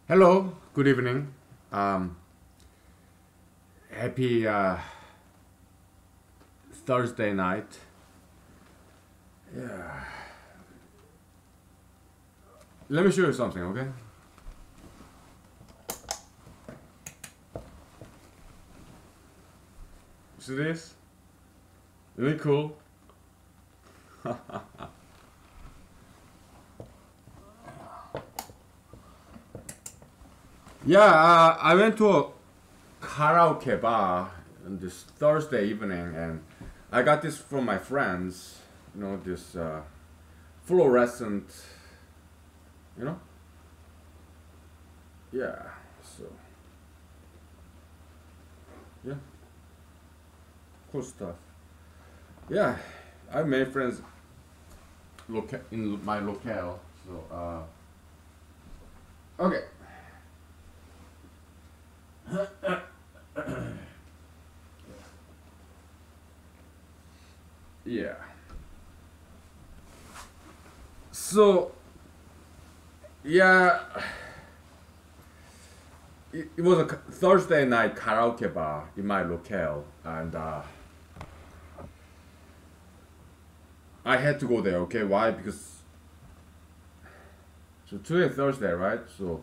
Hello, good evening. Happy Thursday night. Yeah. Let me show you something, okay? See this? Really cool. Yeah, I went to a karaoke bar on this Thursday evening, and I got this from my friends. You know, this fluorescent. You know? Yeah. So yeah, cool stuff. Yeah, I made friends in my locale. So okay. Yeah. So yeah, it was a Thursday night karaoke bar in my locale, and I had to go there. Okay, why? Because so today Thursday, right? So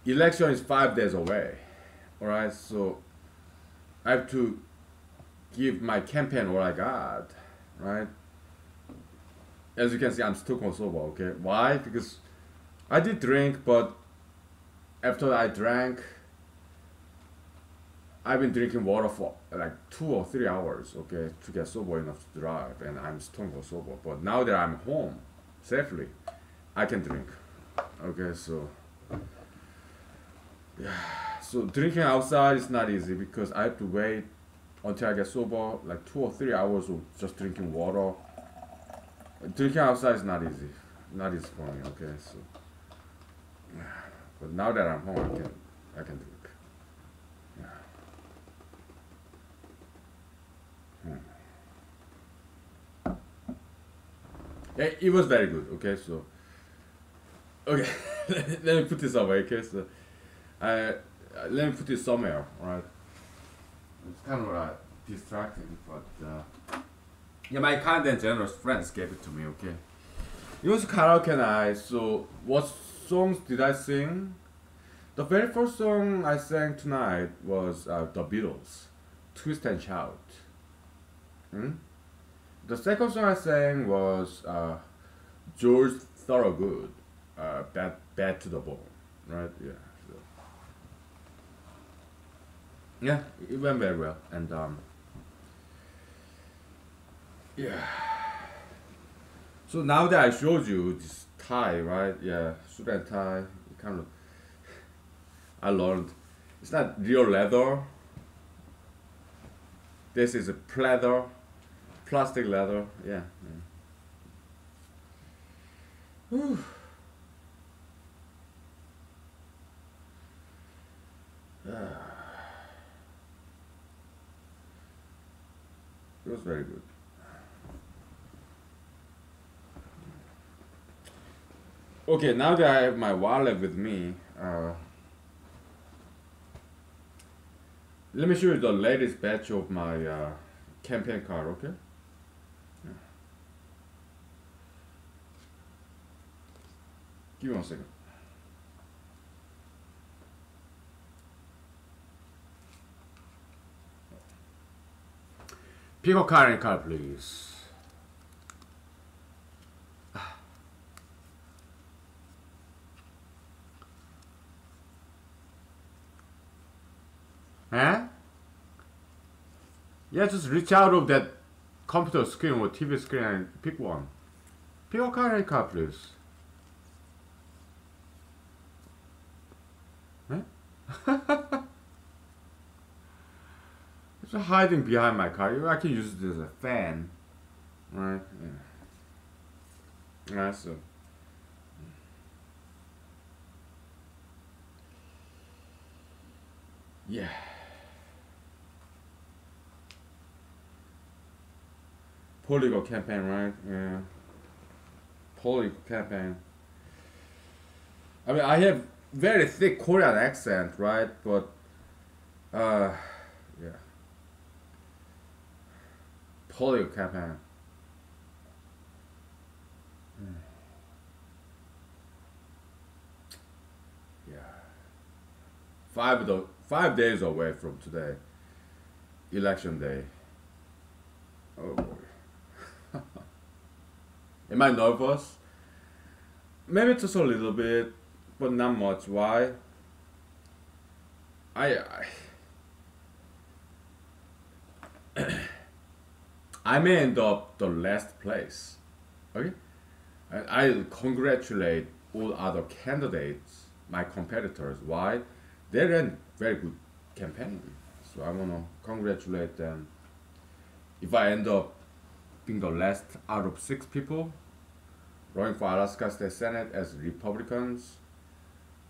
election is 5 days away. All right, so I have to give my campaign what I got, right? As you can see, I'm still sober. Okay, why? Because I did drink, but after I drank, I've been drinking water for like 2 or 3 hours, okay, to get sober enough to drive, and I'm stone cold sober. But now that I'm home safely, I can drink. Okay, so yeah, so drinking outside is not easy because I have to wait until I get sober, like 2 or 3 hours of just drinking water. Drinking outside is not easy, not easy for me. Okay, so but now that I'm home, I can drink. Yeah. Yeah, it was very good. Okay, so okay, let me put this away. Okay, so I let me put this somewhere. All right, it's kind of distracting, but yeah, my kind and generous friends gave it to me. Okay, it was karaoke night. So what songs did I sing? The very first song I sang tonight was the Beatles, "Twist and Shout." Hmm? The second song I sang was George Thorogood, Bad to the Bone, right? Yeah. So, yeah, it went very well, and yeah. So now that I showed you this tie, right? Yeah, suit and tie. It kind of I learned it's not real leather. This is a pleather, plastic leather. Yeah. Whew. It was very good. Okay, now that I have my wallet with me, let me show you the latest batch of my campaign card. Okay. Give me 1 second. Pick a current card, please. Huh? Yeah, just reach out of that computer screen or TV screen and pick one. Pick a current card, please. Huh? It's hiding behind my car. I can use it as a fan. Right? Yeah. Right, so. Yeah. Political campaign, right? Yeah. political campaign. I mean, I have very thick Korean accent, right? But uh, yeah, political campaign. Yeah, 5 days away from today, election day. Oh boy, am I nervous? Maybe just a little bit, but not much. Why? I I may end up the last place. Okay, and I congratulate all other candidates, my competitors. Why? They ran very good campaign, so I wanna congratulate them. If I end up being the last out of 6 people running for Alaska State Senate as Republicans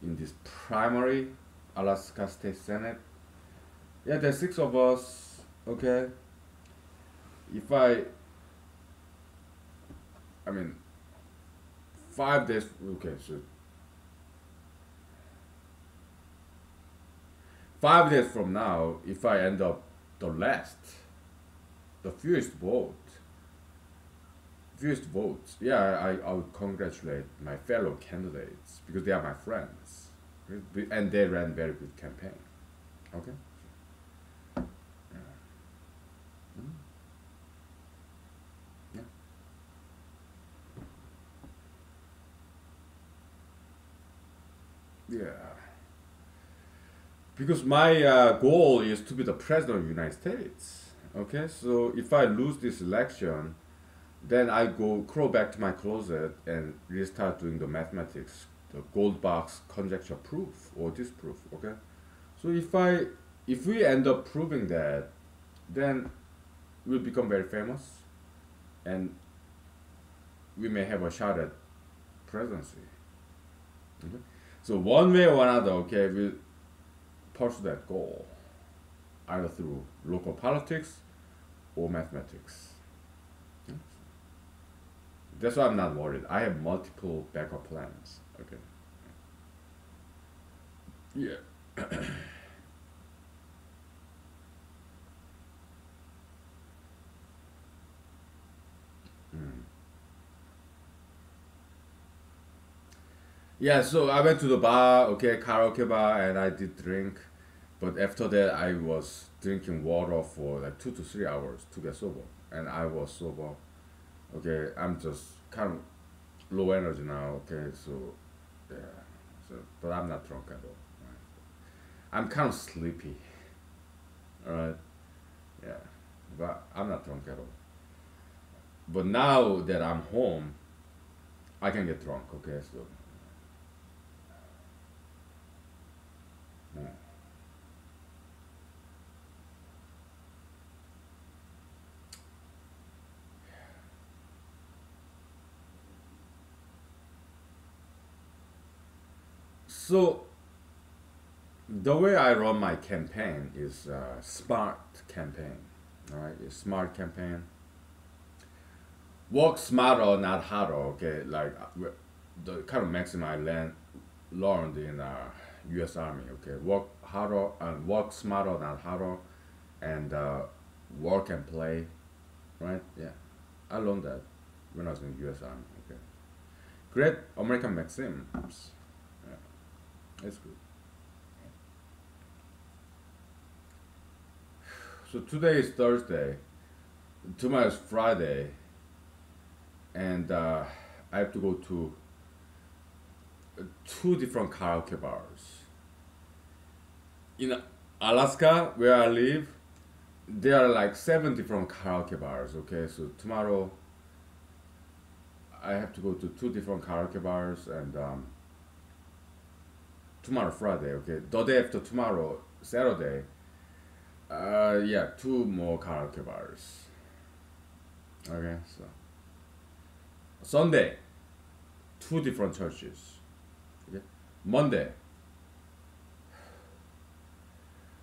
in this primary Alaska State Senate, yeah, there's 6 of us. Okay, if I mean, 5 days. Okay, so 5 days from now, if I end up the last, the fewest votes, yeah, I would congratulate my fellow candidates because they are my friends, and they ran very good campaign. Okay. Mhm. Yeah. Yeah. Because my goal is to be the president of the United States. Okay, so if I lose this election, then I go crawl back to my closet and restart doing the mathematics, the gold box conjecture proof or disproof. Okay, so if we end up proving that, then we'll become very famous, and we may have a shot at presidency. Okay, so one way or another, okay, we'll pursue that goal either through local politics or mathematics. Yeah. That's why I'm not worried. I have multiple backup plans. Okay. Yeah. Mm. Yeah, so I went to the bar, okay, karaoke bar, and I did drink. But after that, I was drinking water for like 2 to 3 hours to get sober. And I was sober. Okay, I'm just kind of low energy now, okay, so yeah. So, but I'm not drunk at all. Right? I'm kind of sleepy, alright? Yeah, but I'm not drunk at all. But now that I'm home, I can get drunk, okay, so. Yeah. So the way I run my campaign is smart campaign. All right, it's smart campaign. Work smarter, not harder. Okay, like the kind of maxim I learned in U.S. Army. Okay, work harder and work smarter, not harder, and work and play. Right? Yeah, I learned that when I was in U.S. Army. Okay, great American maxims. Yeah, it's good. So today is Thursday. Tomorrow is Friday, and I have to go to 2 different karaoke bars. In Alaska, where I live, there are like 7 different karaoke bars. Okay, so tomorrow I have to go to 2 different karaoke bars, and tomorrow Friday. Okay, the day after tomorrow, Saturday. Yeah, 2 more karaoke bars. Okay, so Sunday, 2 different churches. Okay, Monday,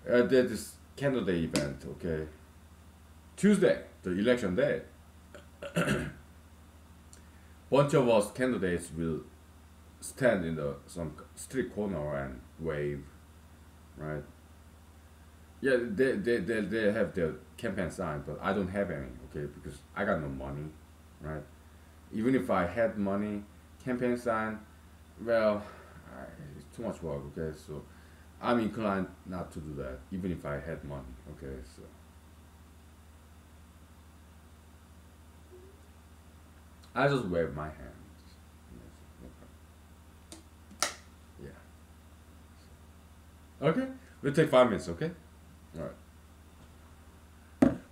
there's this candidate event. Okay, Tuesday, the election day. bunch of us candidates will stand in the some street corner and wave, right? Yeah, they have their campaign sign, but I don't have any, okay, because I got no money, right? Even if I had money, campaign sign, well, it's too much work, okay, so I'm inclined not to do that, even if I had money, okay, so. I just wave my hands. Yeah. Okay, we'll take 5 minutes, okay? Alright.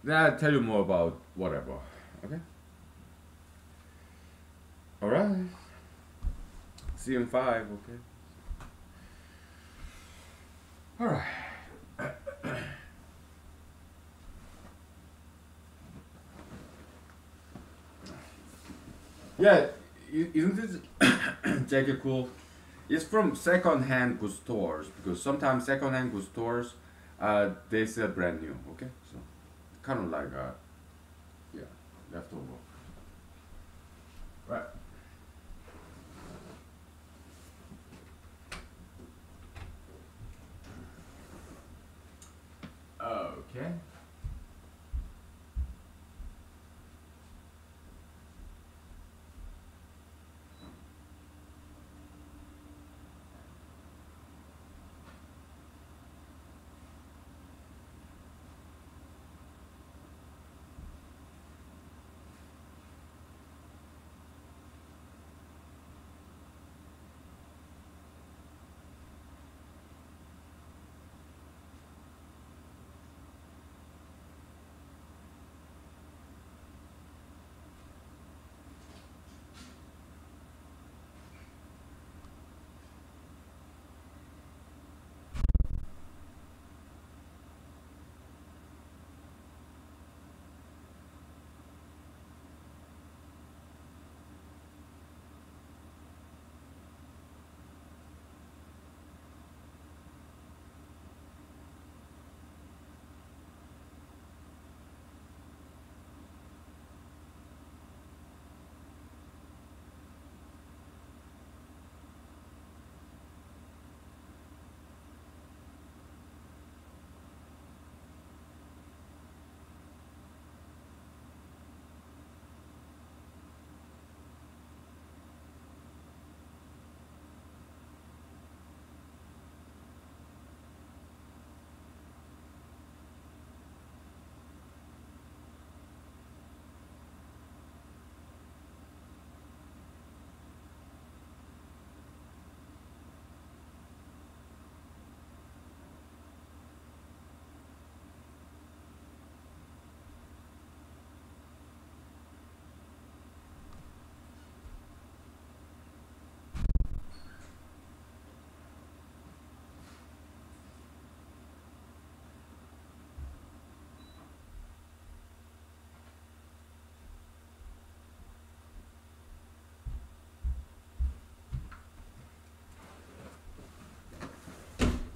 Then I'll tell you more about whatever, okay? Alright. See you in 5, okay? Alright. Yeah, isn't this jacket cool? It's from second-hand goods stores because sometimes second-hand goods stores, they sell brand new. Okay, so kind of like yeah, leftover. Right. Okay.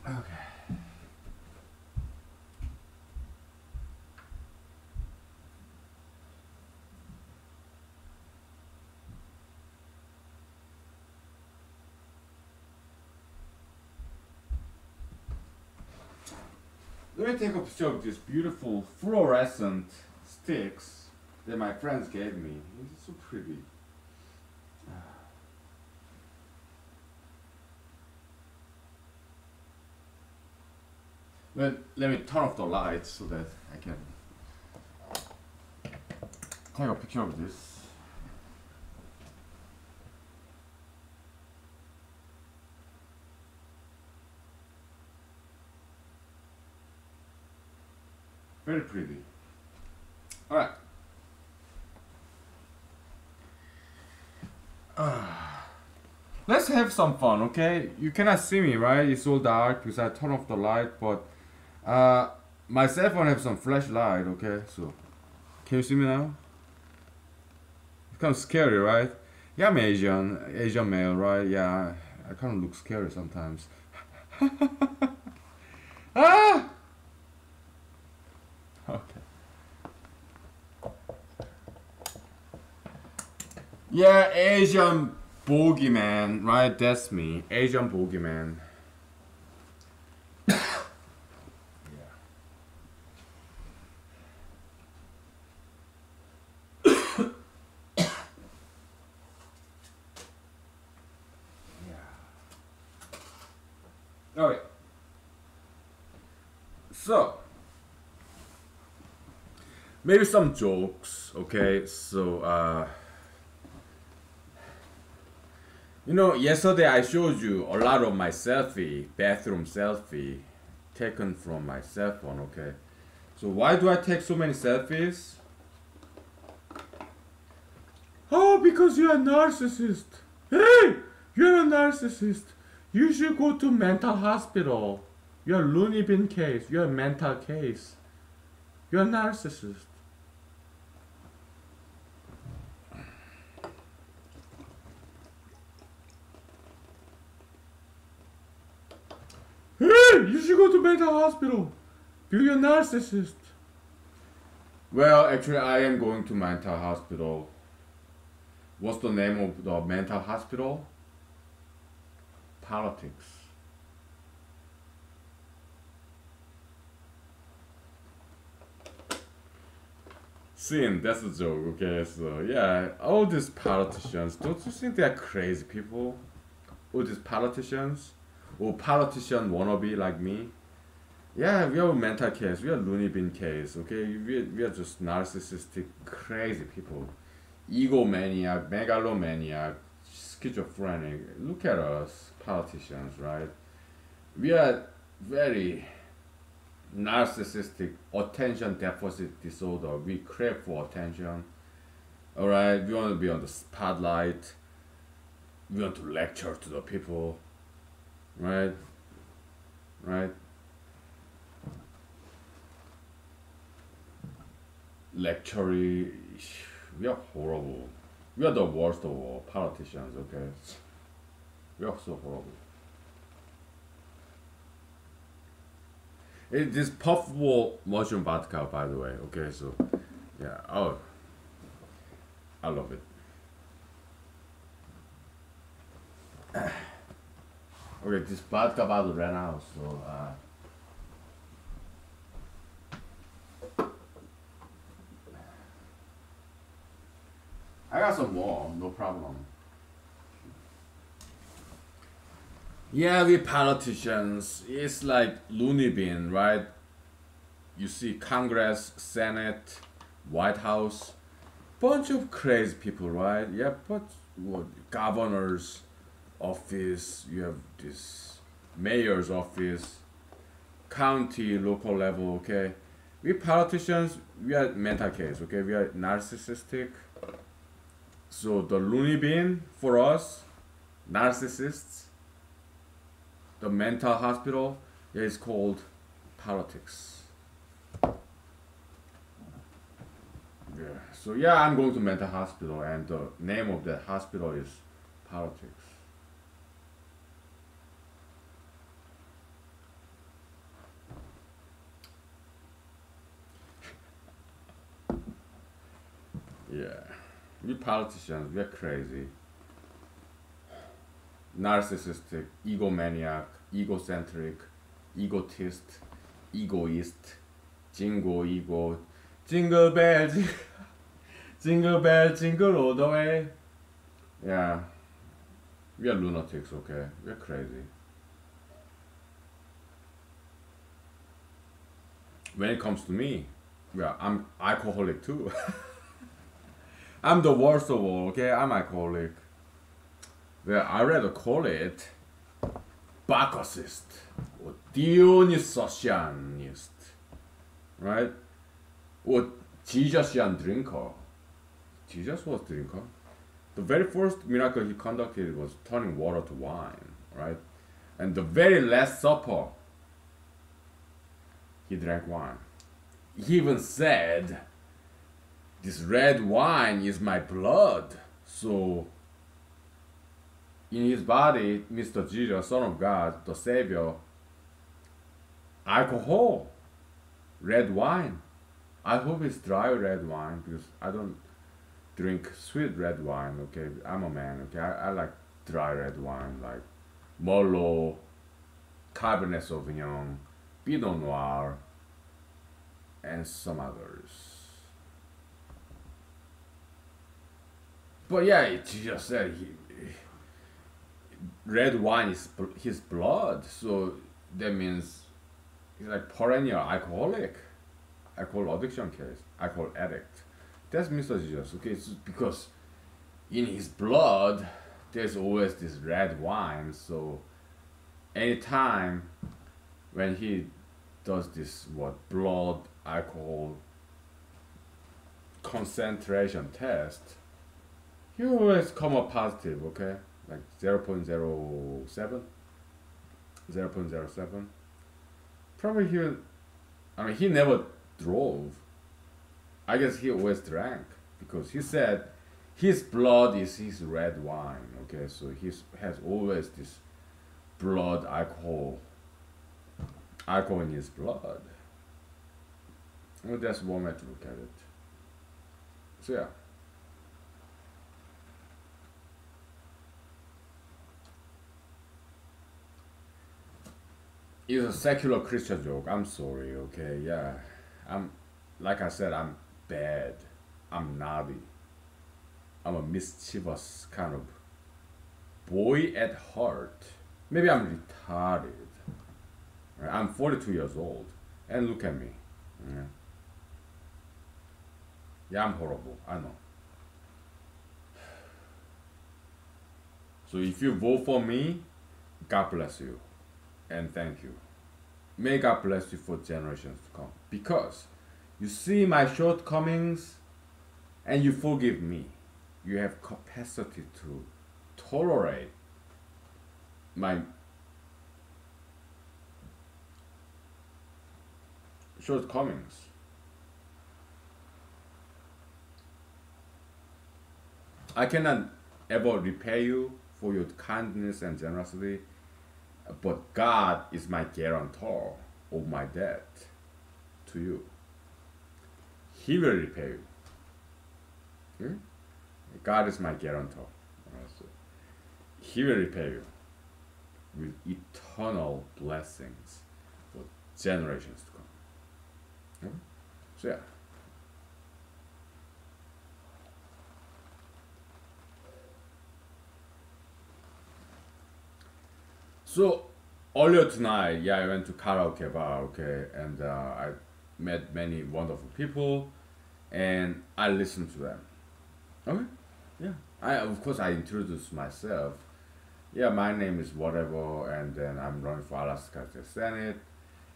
Okay. Let me take a picture of these beautiful fluorescent sticks that my friends gave me. It's so pretty. Let me turn off the lights so that I can take a picture of this. Very pretty. Alright. Let's have some fun, okay? You cannot see me, right? It's so dark because I turn off the light, but my cell phone has some flashlight, okay? So, can you see me now? It's kind of scary, right? Yeah, I'm Asian male, right? Yeah, I kind of look scary sometimes. Ah! Okay. Yeah, Asian bogeyman, right? That's me. Asian bogeyman. Yeah. Yeah. Okay. So, maybe some jokes, okay? So, yesterday I showed you a lot of my bathroom selfie, taken from my cell phone, okay? So why do I take so many selfies? Oh, because you're a narcissist. Hey, you're a narcissist. You should go to mental hospital. You're a loony bin case. You're a mental case. You're a narcissist. Hey, you should go to mental hospital. You're a narcissist. Well, actually, I am going to mental hospital. What's the name of the mental hospital? Politics. Sin, that's a joke, okay? So, yeah, all these politicians, don't you think they're crazy people? All these politicians? Or politician wannabe like me? Yeah, we are mental case, we are loony bin case, okay? We are just narcissistic, crazy people. Egomaniac, megalomaniac, schizophrenic. Look at us, politicians, right? We are very narcissistic, attention deficit disorder. We crave for attention. All right, we want to be on the spotlight. We want to lecture to the people, right? Right? Lecturing. We are horrible. We are the worst of all politicians. Okay, we are so horrible. This puffball mushroom vodka, by the way. Okay, so yeah. Oh, I love it. Okay, this vodka bottle ran out, so I got some more, no problem. Yeah, we politicians, it's like loony bin, right? You see Congress, Senate, White House, bunch of crazy people, right? Yeah, but what governors office, you have this mayor's office, county, local level, okay? We politicians, we are mental case, okay? We are narcissistic. So the loony bin for us, narcissists, the mental hospital, yeah, is called politics. Yeah. So yeah, I'm going to mental hospital, and the name of the hospital is politics. Yeah. We politicians, we're crazy, narcissistic, egomaniac, egocentric, egotist, egoist, jingle ego, jingle bell, jingle bell, jingle all the way. Yeah, we are lunatics, okay? We're crazy. When it comes to me, yeah, I'm alcoholic too. I'm the worst of all, okay? I'm alcoholic. Well, I rather call it Bacchusist or Dionysianist, right? Or Jesusian drinker. Jesus was drinker. The very first miracle he conducted was turning water to wine, right? And the very last supper, he drank wine. He even said, "This red wine is my blood." So, in his body, Mr. Jesus, Son of God, the Savior, alcohol, red wine. I hope it's dry red wine because I don't. drink sweet red wine. Okay, I'm a man. Okay, I like dry red wine like Merlot, Cabernet Sauvignon, Pinot Noir, and some others. But yeah, it just said red wine is his blood, so that means he's like perennial alcoholic, alcohol addiction case, alcohol addict. That's Mr. Jesus. Okay, it's because in his blood there's always this red wine. So anytime when he does this what blood alcohol concentration test, he always come up positive. Okay, like 0.07, 0.07. Probably he, I mean, he never drove. I guess he always drank because he said his blood is his red wine. Okay, so he has always this blood alcohol in his blood. Well, that's one way to look at it. So yeah. It's a secular Christian joke. I'm sorry, okay? Yeah. I'm, like I said, I'm bad. I'm naughty. I'm a mischievous kind of boy at heart. Maybe I'm retarded. Right? I'm 42 years old. And look at me. Yeah, yeah, I'm horrible. I know. So if you vote for me, God bless you. And thank you. May God bless you for generations to come. Because you see my shortcomings and you forgive me. You have capacity to tolerate my shortcomings. I cannot ever repay you for your kindness and generosity, but God is my guarantor of my debt to you. He will repay you. Hmm? God is my guarantor. So he will repay you with eternal blessings for generations to come. Hmm? So yeah. So earlier tonight, yeah, I went to karaoke bar, okay, and I met many wonderful people, and I listened to them. Okay, yeah. I of course I introduced myself. Yeah, my name is whatever, and then I'm running for Alaska State Senate,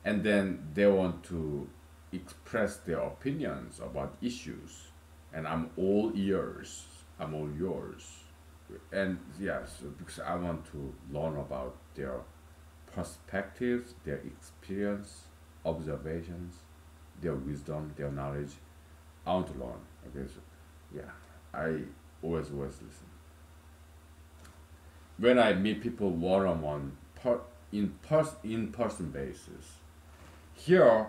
and then they want to express their opinions about issues, and I'm all ears. I'm all yours. And yes, because I want to learn about their perspectives, their experience, observations, their wisdom, their knowledge. I want to learn. Okay, so yeah, I always listen. When I meet people one on one, in person basis, here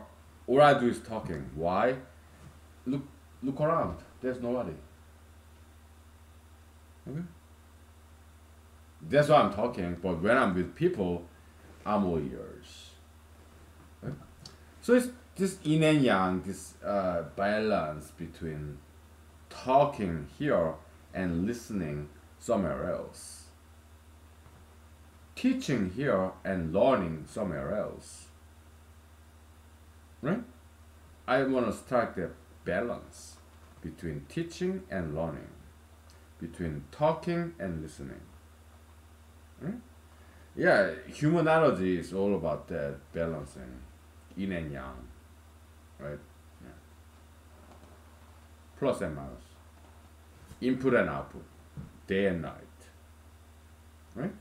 all I do is talking. Why? Look look around. There's nobody. Okay. That's why I'm talking. But when I'm with people, I'm all ears. Okay? So it's this yin and yang, this balance between talking here and listening somewhere else. Teaching here and learning somewhere else. Right? I want to strike that balance between teaching and learning, between talking and listening. Right? Yeah, humanology is all about that balancing, yin and yang, right? Yeah. Plus and minus, input and output, day and night, right?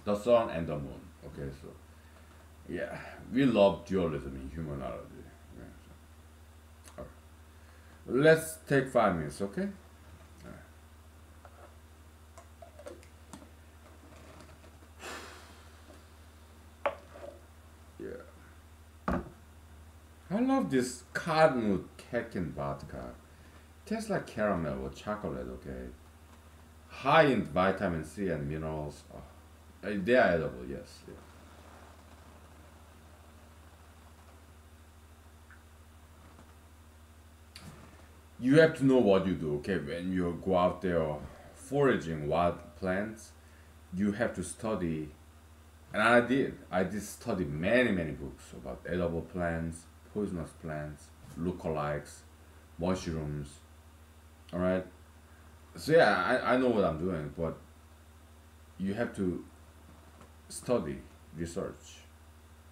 The sun and the moon. Okay, so yeah, we love dualism in humanology. Yeah, so. All right. Let's take 5 minutes, okay? Yeah. I love have this cottonwood cake and vodka. Tastes like caramel or chocolate, okay? High in vitamin C and minerals. Oh, they are edible, yes. Yeah. You have to know what you do, okay? When you go out there foraging wild plants, you have to study, and I did. I did study many, many books about edible plants, poisonous plants, lookalikes, mushrooms. All right. So yeah, I know what I'm doing, but you have to study, research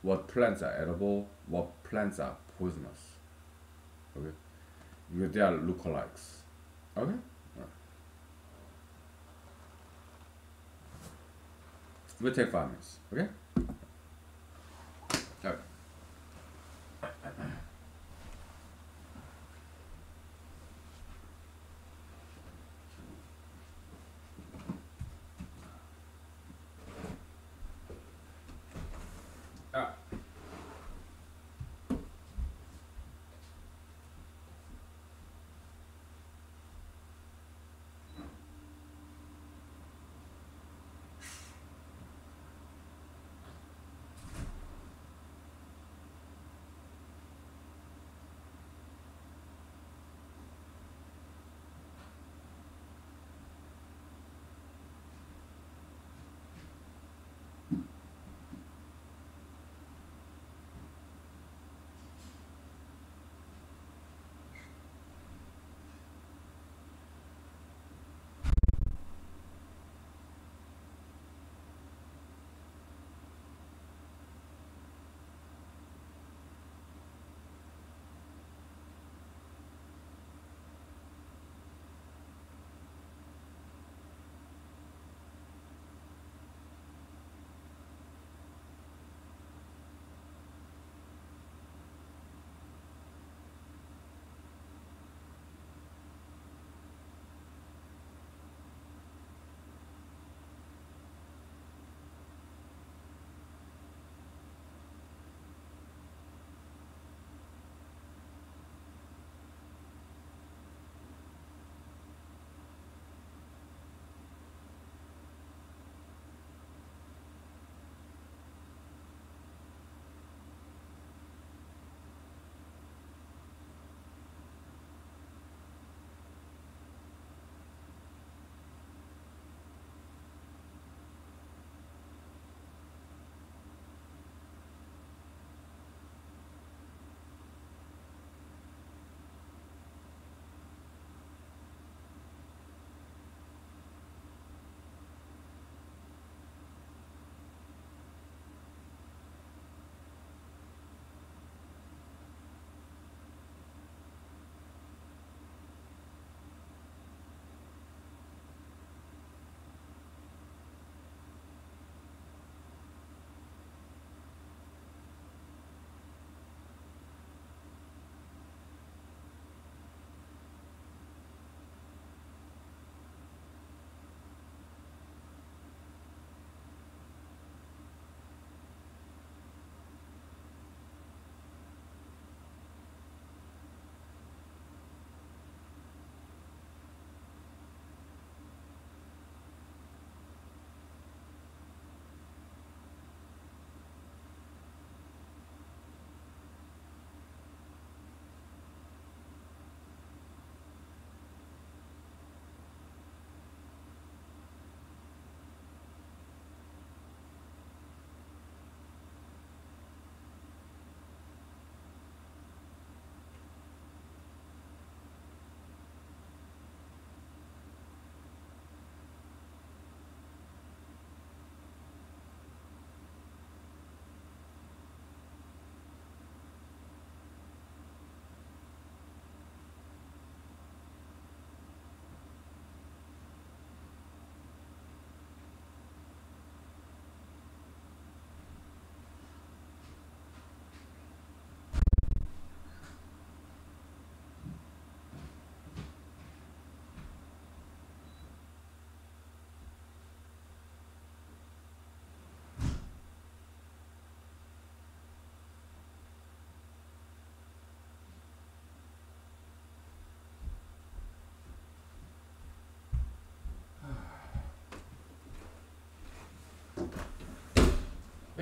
what plants are edible, what plants are poisonous. Okay, because they are lookalikes. Okay. Alright. We'll take 5 minutes. Okay. Okay. Ah.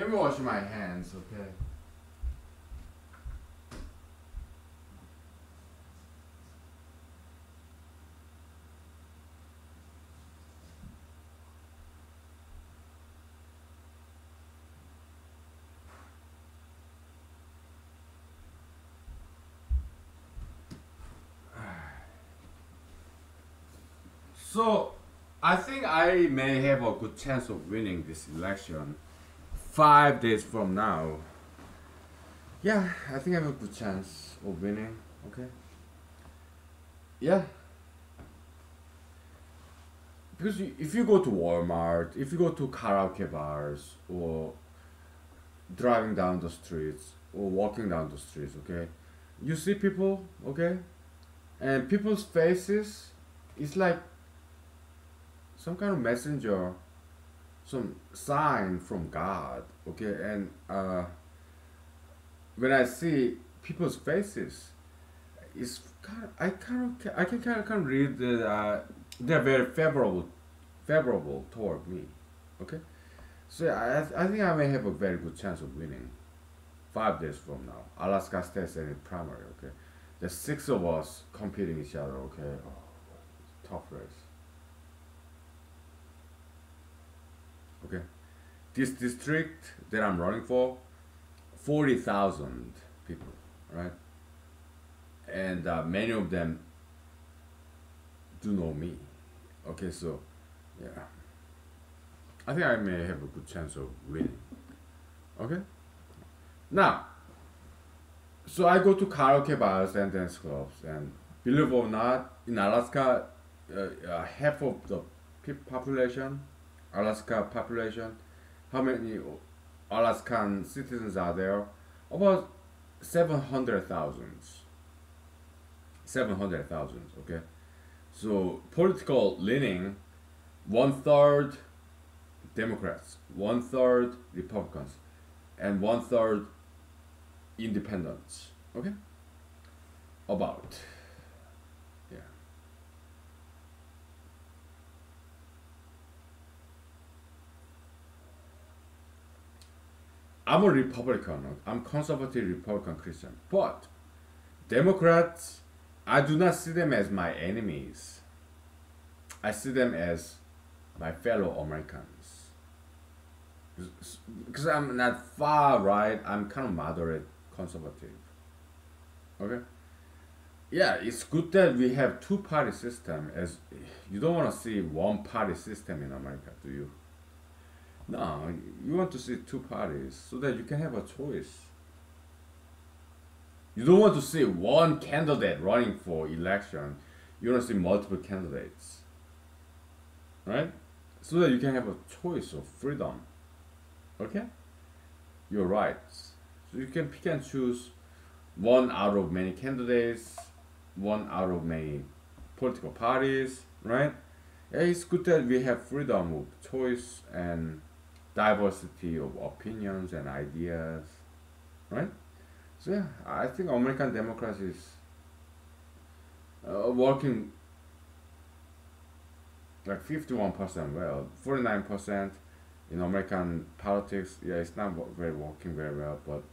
Let me wash my hands, okay? So, I think I may have a good chance of winning this election 5 days from now. Yeah, I think I have a good chance of winning. Okay. Yeah. Because if you go to Walmart, if you go to karaoke bars, or driving down the streets, or walking down the streets, okay, you see people, okay, and people's faces, it's like some kind of messenger, some sign from God, okay, and when I see people's faces, it's I can kind of read that they're very favorable toward me, okay. So yeah, I think I may have a very good chance of winning 5 days from now. Alaska State Senate primary, okay. There's 6 of us competing each other, okay. Oh, tough race. Okay, this district that I'm running for, 40,000 people, right? And many of them do know me. Okay, so yeah, I think I may have a good chance of winning. Okay, now, so I go to karaoke bars and dance clubs, and believe it or not, in Alaska, half of the population, Alaska population, how many Alaskan citizens are there? About 700,000. 700,000, okay? So, political leaning, 1/3 Democrats, 1/3 Republicans, and 1/3 independents, okay? About, yeah. I'm a Republican. I'm conservative Republican Christian. But Democrats, I do not see them as my enemies. I see them as my fellow Americans. Because I'm not far right, I'm kind of moderate conservative. Okay? Yeah, it's good that we have two-party system, as you don't want to see one-party system in America, do you? No, you want to see two parties so that you can have a choice. You don't want to see one candidate running for election. You want to see multiple candidates, right? So that you can have a choice of freedom. Okay? Your rights. So you can pick and choose one out of many candidates, one out of many political parties, right? Yeah, it's good that we have freedom of choice and diversity of opinions and ideas, right? So yeah, I think American democracy is working like 51% well, 49% in American politics. Yeah, it's not very working very well, but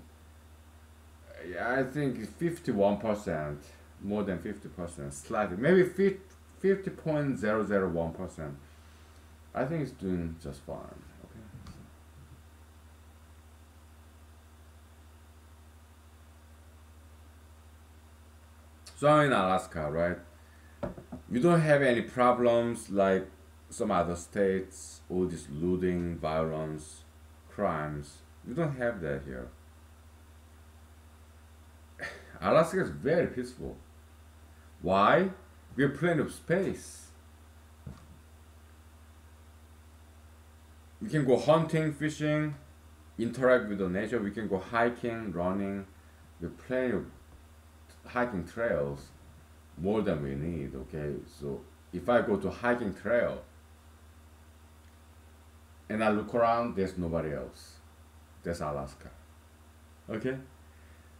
yeah, I think it's 51%, more than 50%, slightly, maybe 50.001%. I think it's doing just fine. Okay. So I'm in Alaska, right? We don't have any problems like some other states, all this looting, violence, crimes. We don't have that here. Alaska is very peaceful. Why? We have plenty of space. We can go hunting, fishing, interact with the nature. We can go hiking, running. We have plenty of hiking trails, more than we need, okay? So if I go to hiking trail and I look around, there's nobody else. That's Alaska. Okay?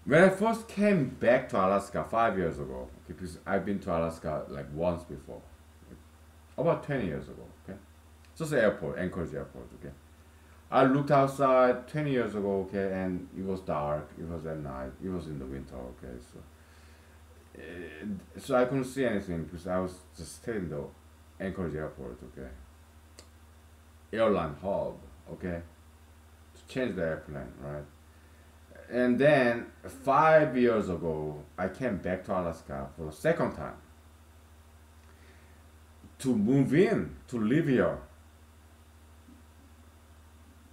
When I first came back to Alaska 5 years ago, okay, because I've been to Alaska like once before, about 20 years ago, okay? Just the airport, Anchorage Airport, okay? I looked outside 20 years ago, okay, and it was dark. It was at night. It was in the winter, okay. So I couldn't see anything because I was just staying in the Anchorage airport, okay. Airline hub, okay, to change the airplane, right? And then 5 years ago, I came back to Alaska for the second time to move in, to live here,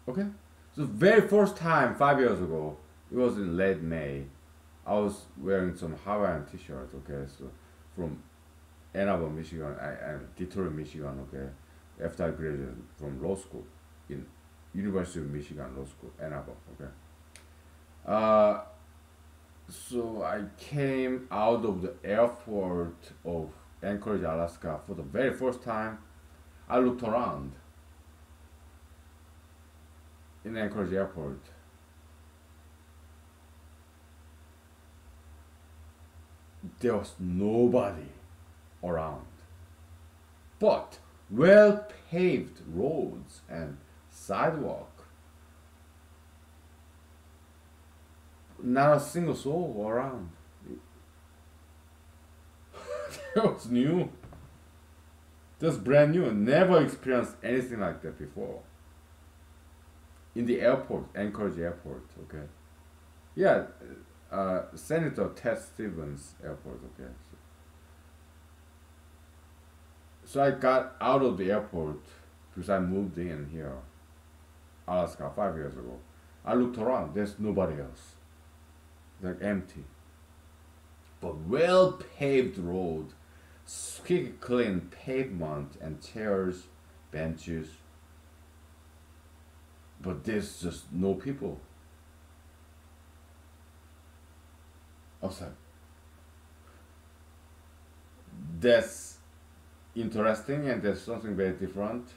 okay. So very first time 5 years ago, it was in late May. I was wearing some Hawaiian t-shirt, okay, so from Ann Arbor, Michigan, Detroit, Michigan, okay, after I graduated from law school in University of Michigan Law School, Ann Arbor, okay. Uh, so I came out of the airport of Anchorage, Alaska for the very first time. I looked around in Anchorage airport. There was nobody around, but well paved roads and sidewalk. Not a single soul around. That was new. Just brand new. Never experienced anything like that before. In the airport, Anchorage Airport, okay. Yeah, Senator Ted Stevens Airport, okay. So I got out of the airport because I moved in here, Alaska, 5 years ago. I looked around. There's nobody else. Like empty. But well paved road, squeaky clean pavement and chairs, benches. But there's just no people outside. That's interesting, and there's something very different.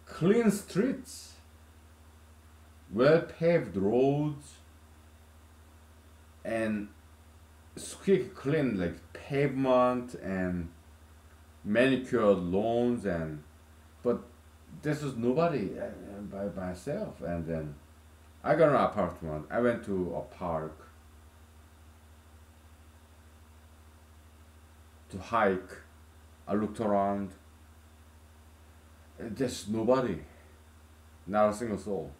Clean streets, well paved roads, and squeaky clean like pavement and manicured lawns, and but this was nobody, by myself. And then I got an apartment. I went to a park to hike. I looked around. There's nobody, not a single soul.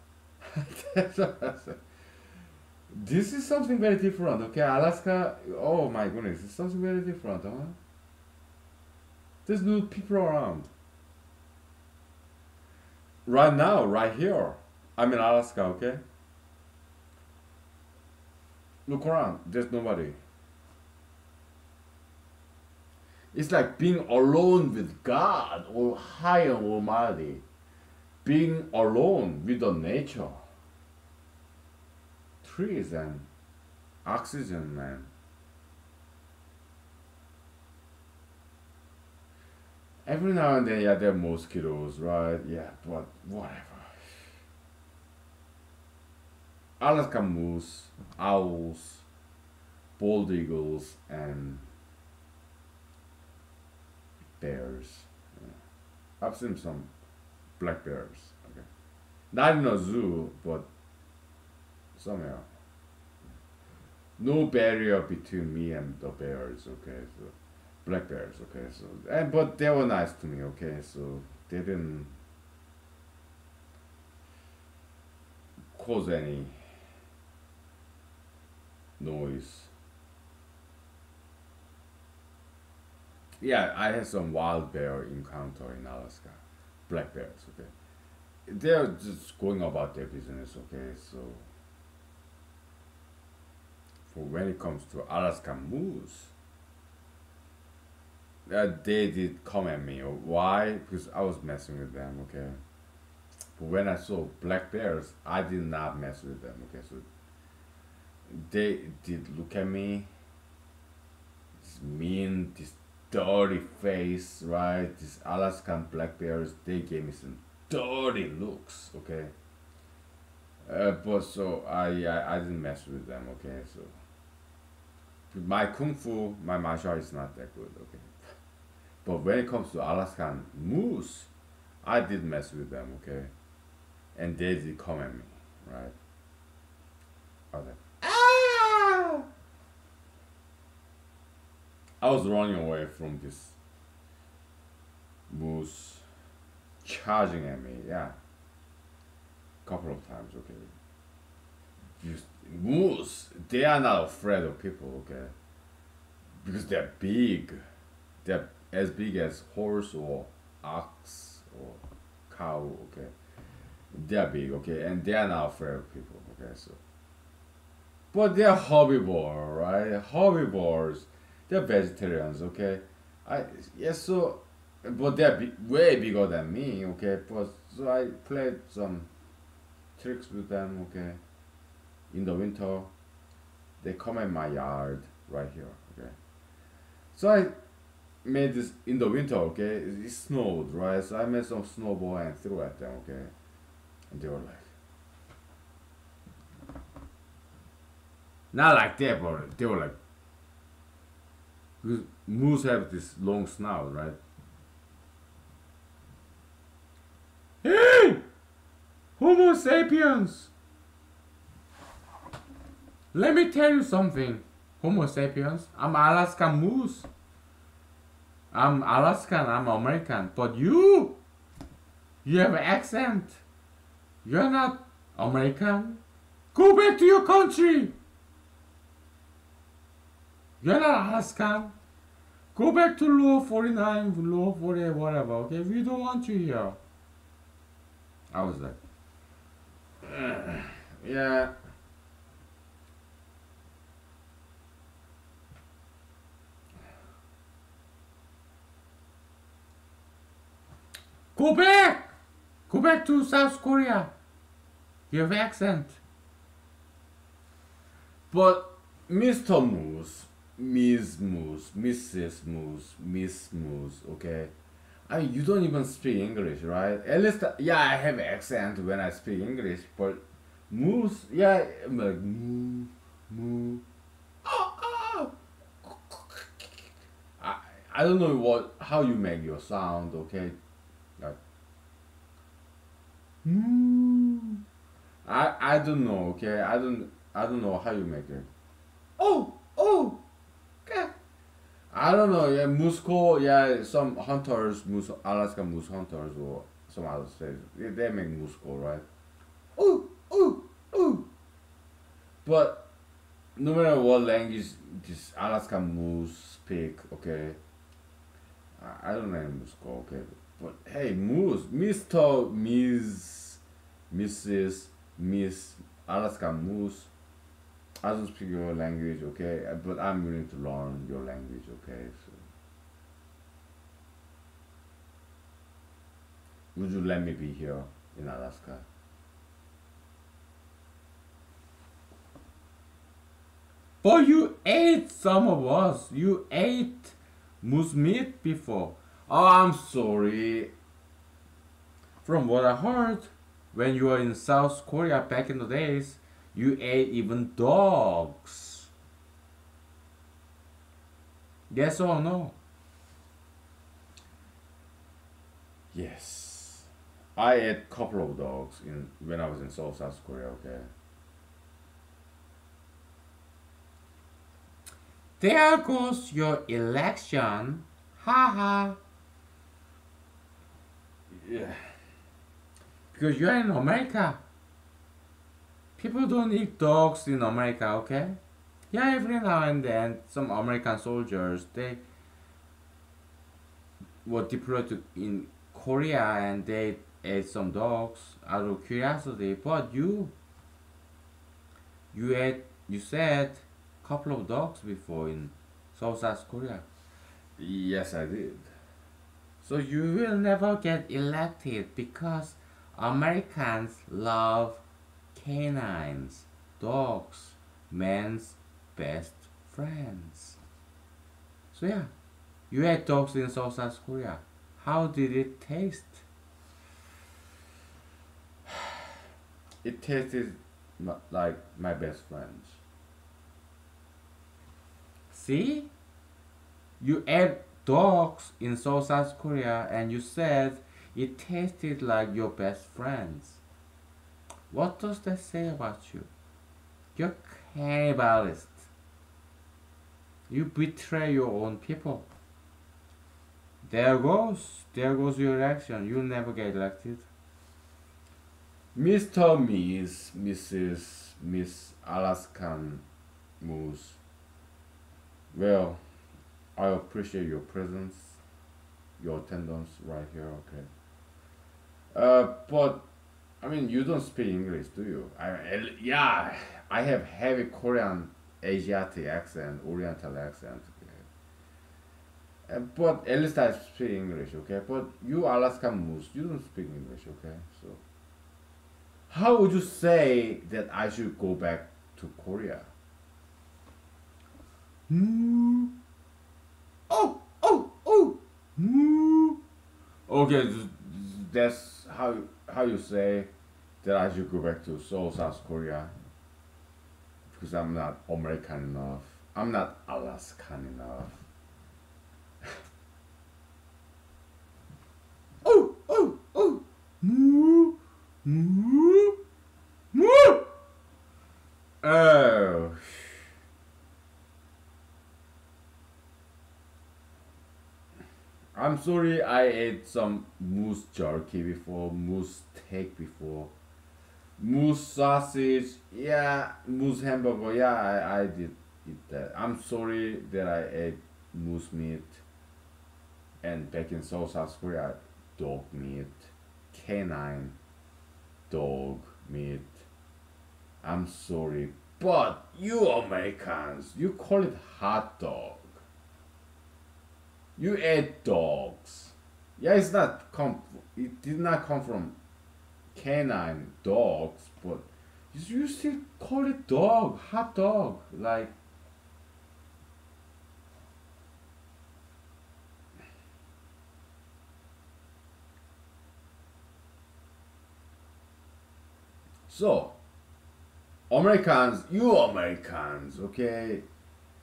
This is something very different, okay? Alaska, oh my goodness, it's something very different, huh? There's no people around. Right now, right here, I'm in Alaska, okay? Look around, there's nobody. It's like being alone with God or higher Almighty. Being alone with the nature. Trees and oxygen, man. Every now and then, yeah, there are mosquitoes, right? Yeah, but whatever. Alaska moose, owls, bald eagles, and bears. Yeah. I've seen some black bears. Okay, not in a zoo, but somewhere. No barrier between me and the bears. Okay, so black bears. Okay, so but they were nice to me. Okay, so they didn't cause any noise. Yeah, I had some wild bear encounter in Alaska. Black bears, okay. They're just going about their business, okay. So for when it comes to Alaska moose, they did come at me. Why? Because I was messing with them, okay. But when I saw black bears, I did not mess with them, okay. So they did look at me, this mean, this dirty face, right? These Alaskan black bears, they gave me some dirty looks, okay. But so I didn't mess with them, okay. So my kung fu, my martial art is not that good, okay. But when it comes to Alaskan moose, I did mess with them, okay? And they did come at me, right? I was like, ah! I was running away from this moose charging at me, yeah. Couple of times, okay? Moose, they are not afraid of people, okay? Because they're big. They're as big as horse or ox or cow, okay? They're big, okay? And they are not afraid of people, okay? So, but they're herbivore, right? Herbivores, they're vegetarians, okay? I yes, so, but they're way bigger than me, okay? But so I played some tricks with them, okay? In the winter, they come in my yard right here, okay? So I made this in the winter, okay? It snowed, right? So I made some snowball and threw at them, okay? And they were like, not like that, but they were like, because moose have this long snout, right? Hey! Homo sapiens! Let me tell you something, Homo sapiens. I'm Alaskan moose. I'm Alaskan, I'm American. But you have an accent. You're not American. Go back to your country. You're not Alaskan. Go back to law 49, law 48, whatever, okay? We don't want you here. I was like, yeah. Go back! Go back to South Korea. You have accent. But Mr. Moose, Miss Moose, Mrs. Moose, Miss Moose, okay? I mean, you don't even speak English, right? At least, yeah, I have accent when I speak English, but Moose, yeah, I'm like, moo, moo. Oh, oh. I don't know how you make your sound, okay? Like, I don't know, okay? I don't know how you make it. Oh, okay. I don't know, yeah, moose call, yeah, some hunters, moose, Alaska moose hunters or some other states, they make moose call, right? Ooh. But no matter what language this Alaska moose speak, okay, I don't know moose call, okay? But hey, moose, Mr., Miss, Mrs., Miss, Alaska moose, I don't speak your language, okay? But I'm willing to learn your language, okay? So, would you let me be here in Alaska? But you ate some of us. You ate moose meat before. Oh, I'm sorry. From what I heard, when you were in South Korea back in the days, you ate even dogs. Yes or no? Yes. I ate a couple of dogs when I was in South Korea, okay? There goes your election. Haha. Yeah. Because you're in America. People don't eat dogs in America, okay? Yeah, every now and then, some American soldiers, they were deployed in Korea and they ate some dogs out of curiosity. But you said a couple of dogs before in South Korea. Yes, I did. So you will never get elected because Americans love canines, dogs, man's best friends. So yeah, you had dogs in South Korea. How did it taste? It tasted like my best friends. See? You ate dogs in South Korea and you said it tasted like your best friends. What does that say about you? You're cannibalist. You betray your own people. There goes your election. You'll never get elected. Mr. Miss, Mrs. Miss Alaskan Moose. Well, I appreciate your presence, your attendance right here, okay. But I mean, you don't speak English, do you? Yeah, I have heavy Korean, Asiatic accent, Oriental accent. Okay? But at least I speak English, okay? But you Alaskan Moose, you don't speak English, okay? So, how would you say that I should go back to Korea? Hmm. Oh. Hmm. Okay, that's how you say that I should go back to Seoul, South Korea. Because I'm not American enough. I'm not Alaskan enough. Oh. Moo. Moo. Moo. Oh. I'm sorry I ate some moose jerky before, moose steak before, moose sausage, yeah, moose hamburger, yeah, I did eat that. I'm sorry that I ate moose meat and back in Seoul, South Korea, dog meat, canine dog meat. I'm sorry, but you Americans, you call it hot dog. You ate dogs. Yeah, it did not come from canine dogs, but you still call it dog, hot dog. Like, so, Americans, okay?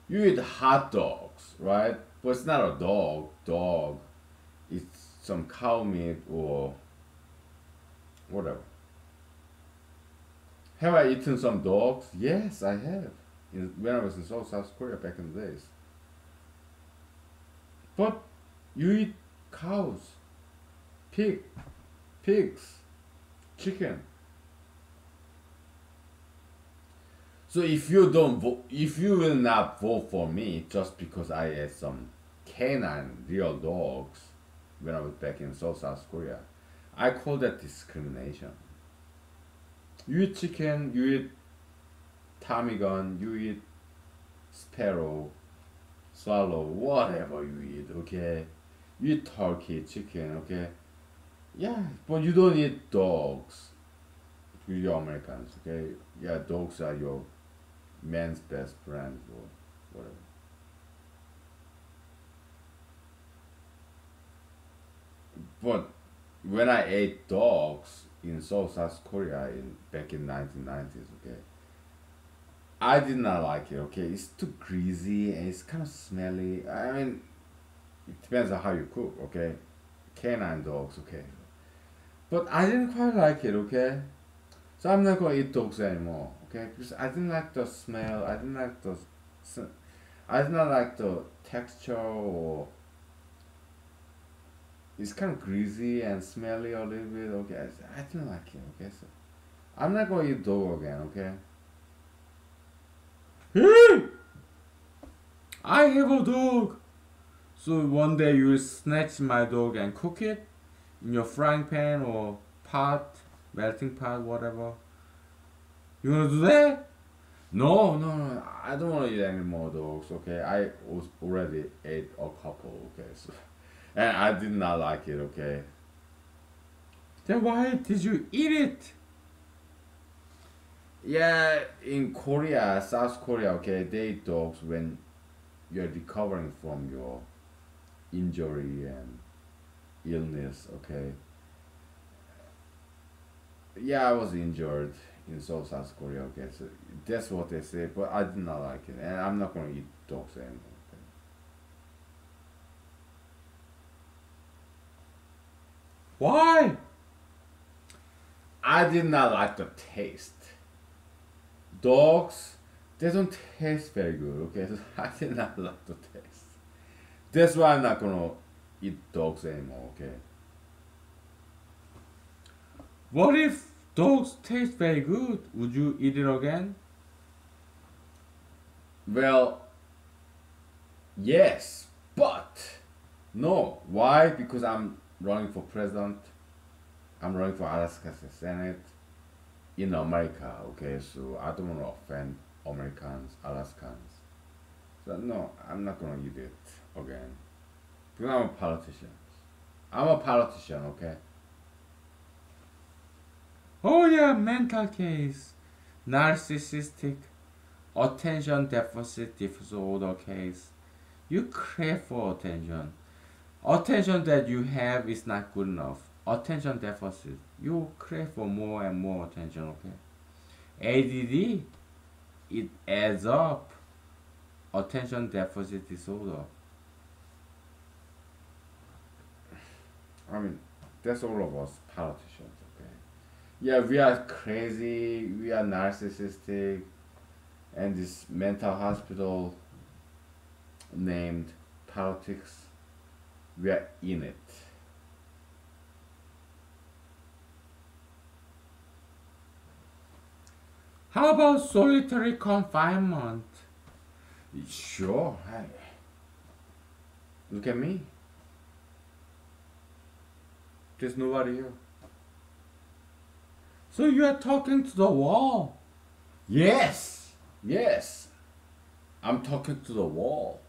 You eat hot dogs, right? But it's not a dog. It's some cow meat or whatever. Have I eaten some dogs? Yes, I have. When I was in South Korea back in the days. But you eat cows, pig, pigs, chicken. So if you will not vote for me just because I ate some canine real dogs when I was back in South Korea, I call that discrimination. You eat chicken, you eat Tommy gun, you eat sparrow, swallow, whatever you eat, okay? You eat turkey, chicken, okay? Yeah, but you don't eat dogs. You Americans, okay? Yeah, dogs are your man's best friend or whatever. But when I ate dogs in South Korea back in 1990s, okay, I did not like it. Okay, it's too greasy and it's kind of smelly. I mean, it depends on how you cook. Okay, canine dogs. Okay, but I didn't quite like it. Okay, so I'm not gonna eat dogs anymore. Okay, because I didn't like the smell. I didn't like the. I did not like the texture or it's kind of greasy and smelly a little bit. Okay, I didn't like it. Okay, so I'm not gonna eat dog again. Okay. I have a dog. So one day you will snatch my dog and cook it in your frying pan or pot, melting pot, whatever. You wanna do that? No. I don't wanna eat any more dogs. Okay, I was already ate a couple. Okay, so and I did not like it. Okay. Then why did you eat it? Yeah, in Korea, South Korea, okay, they eat dogs when you're recovering from your injury and illness, okay. Yeah, I was injured in South Korea, okay, so that's what they say, but I did not like it, and I'm not gonna eat dogs anymore. Okay? Why? I did not like the taste. Dogs, they don't taste very good, okay? So I did not like the taste. That's why I'm not gonna eat dogs anymore, okay? What if dogs taste very good? Would you eat it again? Well, yes, but no. Why? Because I'm running for president. I'm running for Alaska Senate in America, okay? So I don't want to offend Americans, Alaskans. So no, I'm not gonna eat it again. Because I'm a politician. I'm a politician, okay? Oh yeah, mental case. Narcissistic attention deficit disorder case. You crave for attention. Attention that you have is not good enough. Attention deficit. You crave for more and more attention, okay? ADD, it adds up. Attention deficit disorder. I mean, that's all of us politicians, okay? Yeah, we are crazy, we are narcissistic, and this mental hospital named politics, we are in it. How about solitary confinement? Sure, hey, look at me. There's nobody here. So you are talking to the wall? Yes, yes. I'm talking to the wall.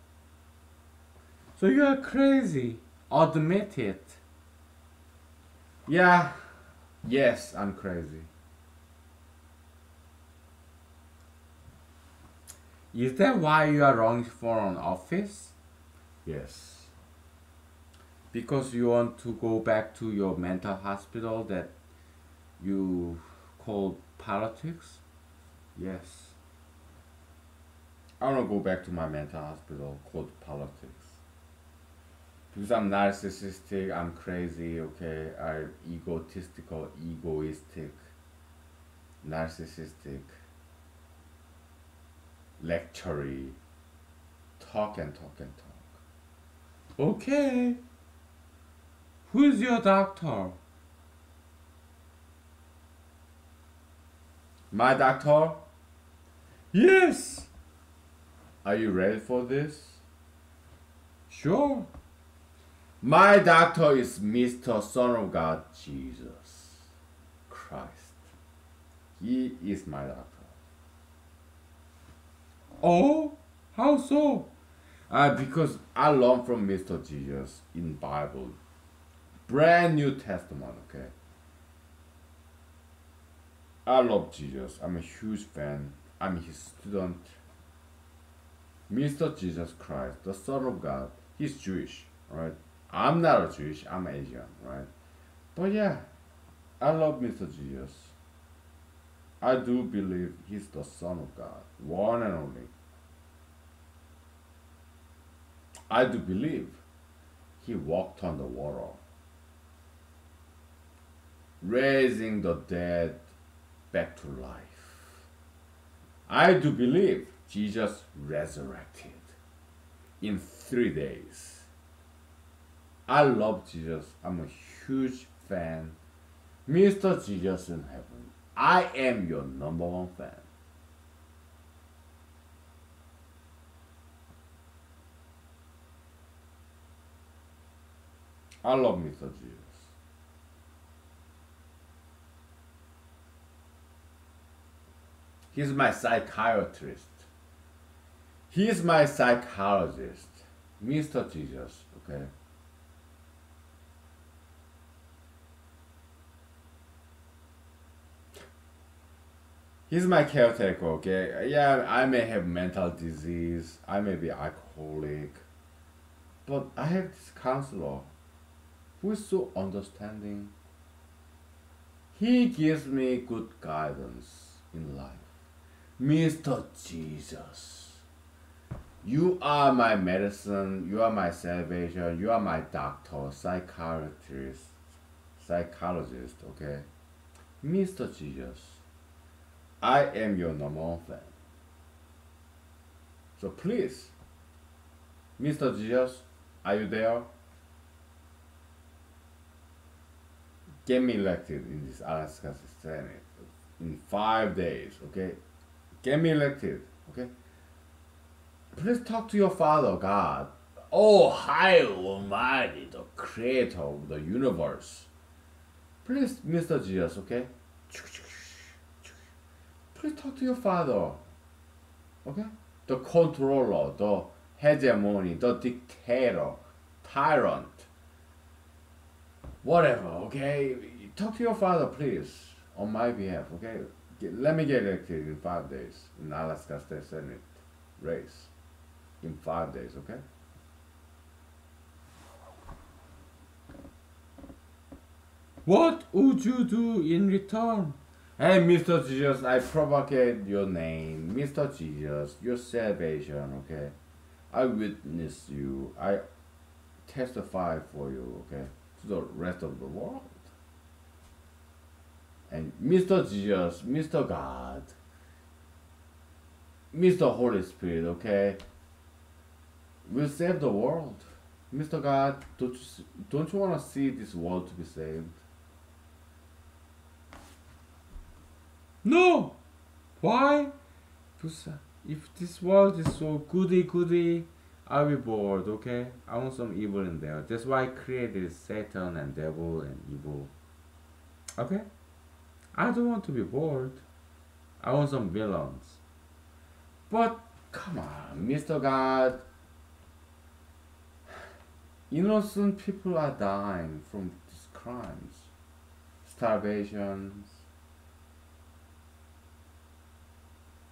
So you are crazy. Admit it. Yeah, yes, I'm crazy. Is that why you are running for an office? Yes. Because you want to go back to your mental hospital that you call politics? Yes. I want to go back to my mental hospital called politics. Because I'm narcissistic, I'm crazy, okay? I'm egotistical, egoistic, narcissistic, lectury, talk and talk and talk. Okay. Who's your doctor? My doctor? Yes. Are you ready for this? Sure. My doctor is Mr. Son of God, Jesus Christ. He is my doctor. Oh, how so? Because I learned from Mr. Jesus in Bible, brand new testament. Okay, I love Jesus. I'm a huge fan. I'm his student. Mr. Jesus Christ, the Son of God. He's Jewish, right? I'm not a Jewish. I'm Asian, right? But yeah, I love Mr. Jesus. I do believe he's the Son of God, one and only. I do believe he walked on the water, raising the dead back to life. I do believe Jesus resurrected in 3 days. I love Jesus. I'm a huge fan. Mr. Jesus in heaven. I am your number one fan. I love Mr. Jesus. He's my psychiatrist. He's my psychologist. Mr. Jesus, okay? He's my caretaker, okay? Yeah, I may have mental disease, I may be alcoholic, but I have this counselor who is so understanding. He gives me good guidance in life. Mr. Jesus, you are my medicine, you are my salvation, you are my doctor, psychiatrist, psychologist, okay? Mr. Jesus, I am your number one fan. So please, Mr. Jesus, are you there? Get me elected in this Alaska Senate in 5 days, okay? Get me elected, okay? Please talk to your Father, God. Oh, high Almighty, the creator of the universe. Please, Mr. Jesus, okay? Please talk to your Father, okay? The controller, the hegemony, the dictator, tyrant, whatever, okay? Talk to your Father, please, on my behalf, okay? Let me get elected in 5 days in Alaska State Senate race. In 5 days, okay? What would you do in return? Hey, Mr. Jesus, I provocate your name. Mr. Jesus, your salvation, okay? I witness you. I testify for you, okay? To the rest of the world. And Mr. Jesus, Mr. God, Mr. Holy Spirit, okay? Will save the world. Mr. God, don't you want to see this world to be saved? No! Why? Because if this world is so goody, I'll be bored, okay? I want some evil in there. That's why I created Satan and devil and evil. Okay? I don't want to be bored. I want some villains. But, come on, Mr. God. Innocent people are dying from these crimes. Starvations.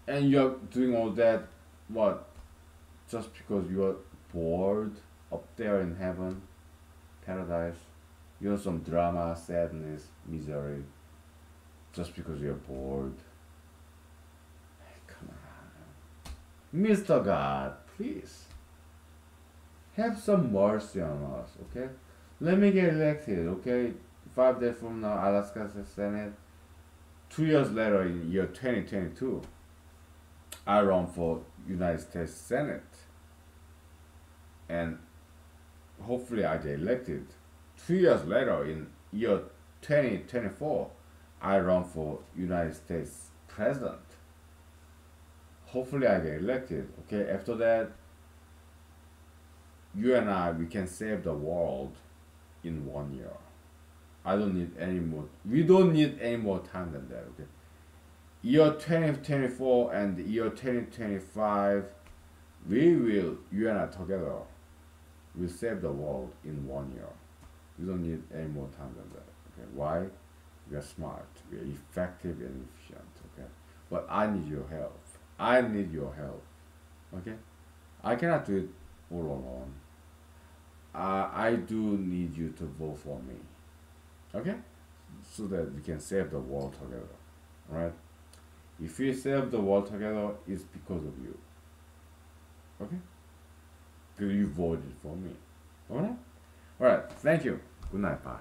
And you're doing all that, what? Just because you're bored up there in heaven, paradise? You know, some drama, sadness, misery. Just because you're bored. Hey, come on. Mr. God, please. Have some mercy on us, okay? Let me get elected, okay? 5 days from now, Alaska Senate. 2 years later, in year 2022, I run for United States Senate. And hopefully I get elected. 2 years later, in year 2024, I run for United States President. Hopefully I get elected, okay? After that, you and I, we can save the world in 1 year. I don't need any more. We don't need any more time than that, okay? Year 2024 and year 2025, you and I together, will save the world in 1 year. We don't need any more time than that, okay? Why? We are smart, we are effective and efficient, okay? But I need your help. I need your help, okay? I cannot do it all alone. I do need you to vote for me, okay? So that we can save the world together, alright? If we save the world together, it's because of you, okay? Because you voted for me, alright? Alright, thank you. Good night, bye.